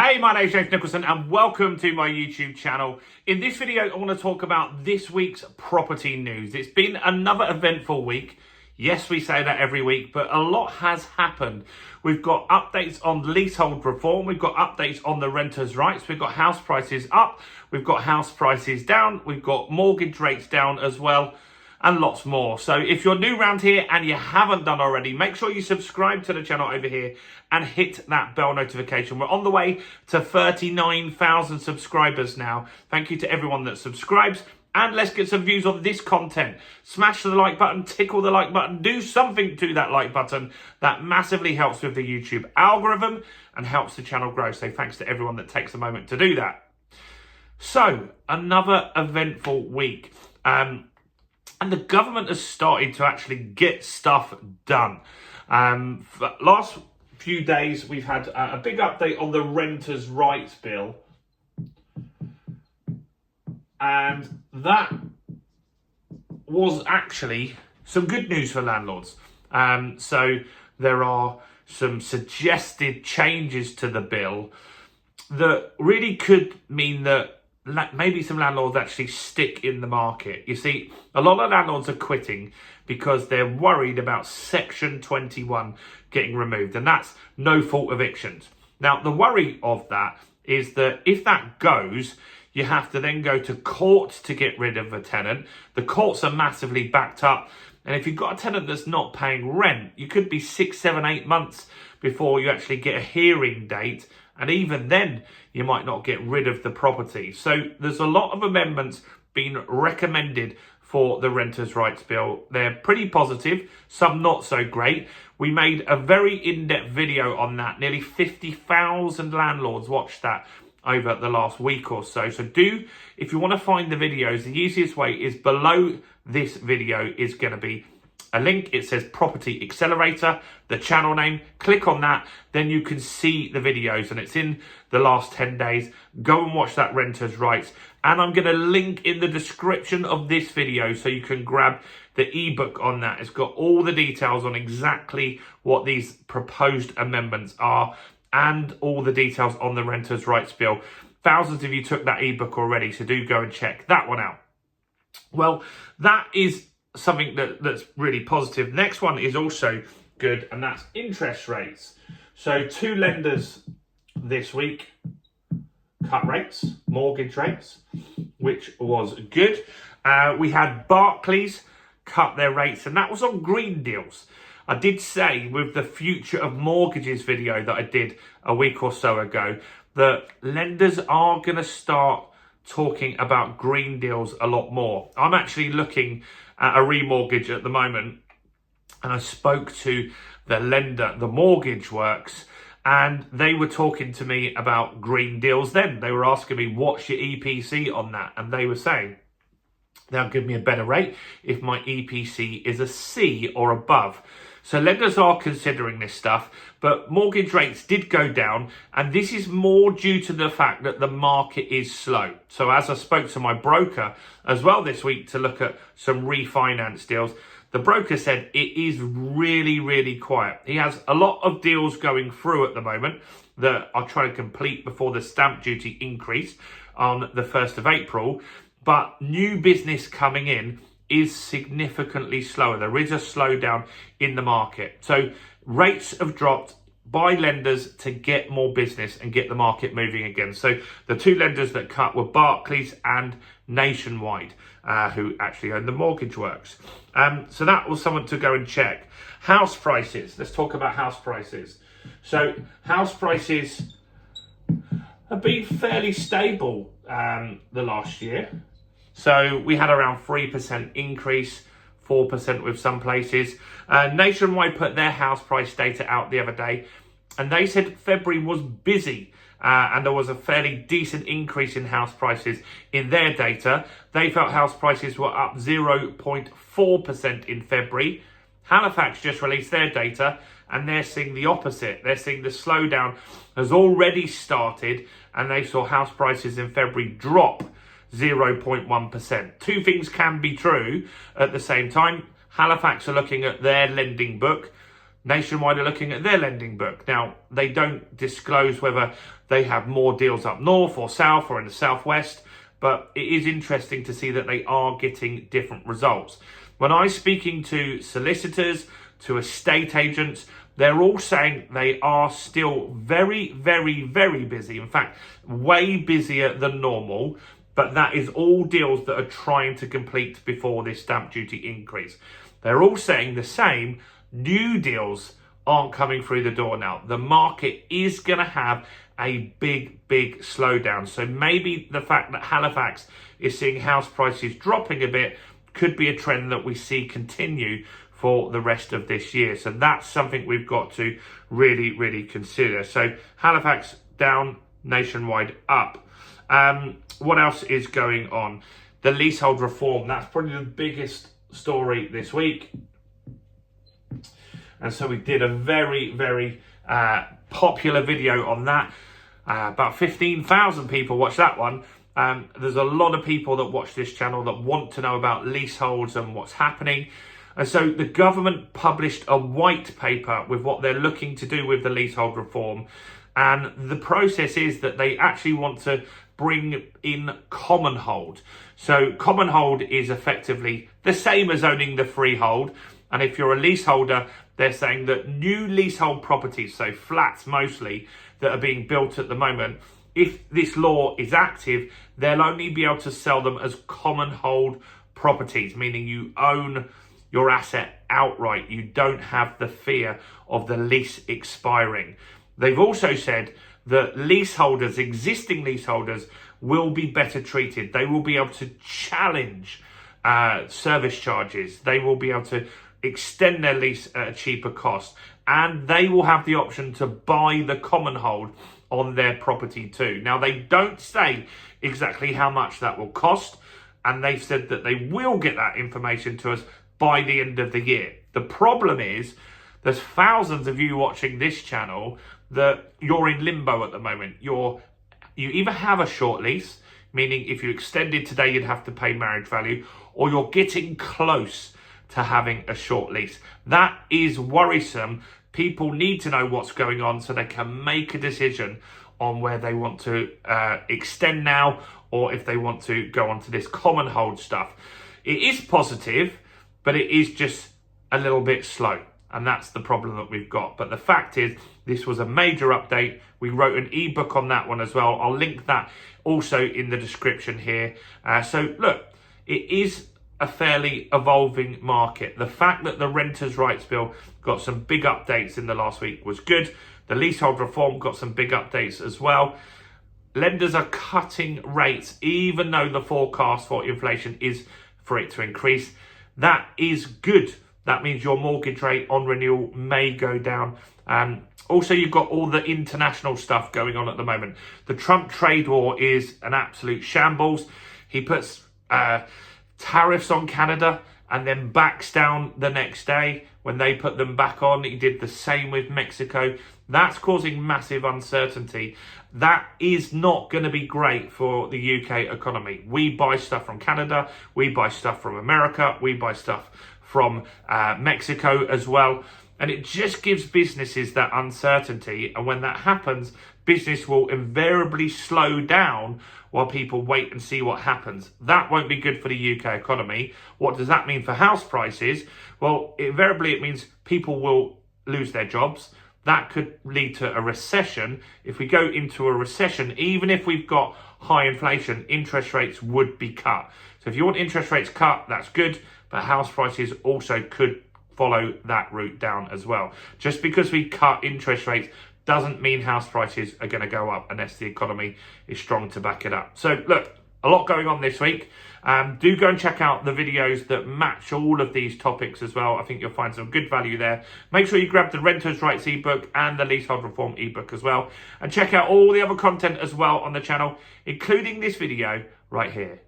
Hey, my name is James Nicholson and welcome to my YouTube channel. In this video, I want to talk about this week's property news. It's been another eventful week. Yes, we say that every week, but a lot has happened. We've got updates on leasehold reform. We've got updates on the renters' rights. We've got house prices up. We've got house prices down. We've got mortgage rates down as well, and lots more. So if you're new around here and you haven't done already, make sure you subscribe to the channel over here and hit that bell notification. We're on the way to 39,000 subscribers now. Thank you to everyone that subscribes. And let's get some views on this content. Smash the like button, tickle the like button, do something to that like button. That massively helps with the YouTube algorithm and helps the channel grow. So thanks to everyone that takes a moment to do that. So, another eventful week. And the government has started to actually get stuff done. For last few days, we've had a big update on the renters' rights bill. And that was actually some good news for landlords. So there are some suggested changes to the bill that really could mean that maybe some landlords actually stick in the market. You see, a lot of landlords are quitting because they're worried about Section 21 getting removed, and that's no fault evictions. Now, the worry of that is that if that goes, you have to then go to court to get rid of a tenant. The courts are massively backed up, and if you've got a tenant that's not paying rent, you could be 6, 7, 8 months before you actually get a hearing date. And even then, you might not get rid of the property. So there's a lot of amendments being recommended for the renters' rights bill. They're pretty positive, some not so great. We made a very in-depth video on that. Nearly 50,000 landlords watched that over the last week or so. So if you want to find the videos, the easiest way is below this video is going to be a link. It says Property Accelerator, the channel name. Click on that, then you can see the videos, and it's in the last 10 days. Go and watch that renters' rights. And I'm going to link in the description of this video so you can grab the ebook on that. It's got all the details on exactly what these proposed amendments are and all the details on the renters' rights bill. Thousands of you took that ebook already, so do go and check that one out. Well, that is something that's really positive. Next one is also good, and that's interest rates. So 2 lenders this week cut rates, mortgage rates, which was good. We had Barclays cut their rates, and that was on green deals. I did say with the future of mortgages video that I did a week or so ago that lenders are going to start talking about green deals a lot more. I'm actually looking at a remortgage at the moment, and I spoke to the lender, the Mortgage Works, and they were talking to me about green deals then. They were asking me, what's your EPC on that? And they were saying, they'll give me a better rate if my EPC is a C or above. So lenders are considering this stuff, but mortgage rates did go down, and this is more due to the fact that the market is slow. So as I spoke to my broker as well this week to look at some refinance deals, the broker said it is really, really quiet. He has a lot of deals going through at the moment that are trying to complete before the stamp duty increase on the 1st of April, but new business coming in is significantly slower. There is a slowdown in the market. So rates have dropped by lenders to get more business and get the market moving again. So the 2 lenders that cut were Barclays and Nationwide, who actually own the Mortgage Works. So that was something to go and check. House prices. Let's talk about house prices. So house prices have been fairly stable the last year. So we had around 3% increase, 4% with some places. Nationwide put their house price data out the other day, and they said February was busy, and there was a fairly decent increase in house prices in their data. They felt house prices were up 0.4% in February. Halifax just released their data, and they're seeing the opposite. They're seeing the slowdown has already started, and they saw house prices in February drop 0.1%. Two things can be true at the same time. Halifax are looking at their lending book. Nationwide are looking at their lending book. Now, they don't disclose whether they have more deals up north or south or in the southwest, but it is interesting to see that they are getting different results. When I'm speaking to solicitors, to estate agents, they're all saying they are still very, very, very busy. In fact, way busier than normal. But that is all deals that are trying to complete before this stamp duty increase. They're all saying the same. New deals aren't coming through the door now. The market is going to have a big, big slowdown. So maybe the fact that Halifax is seeing house prices dropping a bit could be a trend that we see continue for the rest of this year. So that's something we've got to really, really consider. So Halifax down, Nationwide up. What else is going on? The leasehold reform. That's probably the biggest story this week. And so we did a very, very popular video on that. About 15,000 people watched that one. There's a lot of people that watch this channel that want to know about leaseholds and what's happening. And so the government published a white paper with what they're looking to do with the leasehold reform. And the process is that they actually want to bring in common hold. So common hold is effectively the same as owning the freehold. And if you're a leaseholder, they're saying that new leasehold properties, so flats mostly, that are being built at the moment, if this law is active, they'll only be able to sell them as common hold properties, meaning you own your asset outright. You don't have the fear of the lease expiring. They've also said that leaseholders, existing leaseholders, will be better treated. They will be able to challenge service charges. They will be able to extend their lease at a cheaper cost. And they will have the option to buy the common hold on their property too. Now, they don't say exactly how much that will cost. And they've said that they will get that information to us by the end of the year. The problem is there's thousands of you watching this channel that you're in limbo at the moment. You either have a short lease, meaning if you extended today, you'd have to pay marriage value, or you're getting close to having a short lease. That is worrisome. People need to know what's going on so they can make a decision on where they want to extend now, or if they want to go on to this common hold stuff. It is positive, but it is just a little bit slow. And that's the problem that we've got. But the fact is, this was a major update. We wrote an ebook on that one as well. I'll link that also in the description here. So look, it is a fairly evolving market. The fact that the Renters' Rights Bill got some big updates in the last week was good. The leasehold reform got some big updates as well. Lenders are cutting rates, even though the forecast for inflation is for it to increase. That is good. That means your mortgage rate on renewal may go down. Also, you've got all the international stuff going on at the moment. The Trump trade war is an absolute shambles. He puts tariffs on Canada and then backs down the next day when they put them back on. He did the same with Mexico. That's causing massive uncertainty. That is not going to be great for the UK economy. We buy stuff from Canada. We buy stuff from America. We buy stuff from Mexico as well. And it just gives businesses that uncertainty. And when that happens, business will invariably slow down while people wait and see what happens. That won't be good for the UK economy. What does that mean for house prices? Well, invariably it means people will lose their jobs. That could lead to a recession. If we go into a recession, even if we've got high inflation, interest rates would be cut. So if you want interest rates cut, that's good. But house prices also could follow that route down as well. Just because we cut interest rates doesn't mean house prices are going to go up unless the economy is strong to back it up. So look, a lot going on this week. Do go and check out the videos that match all of these topics as well. I think you'll find some good value there. Make sure you grab the Renters' Rights ebook and the Leasehold Reform ebook as well. And check out all the other content as well on the channel, including this video right here.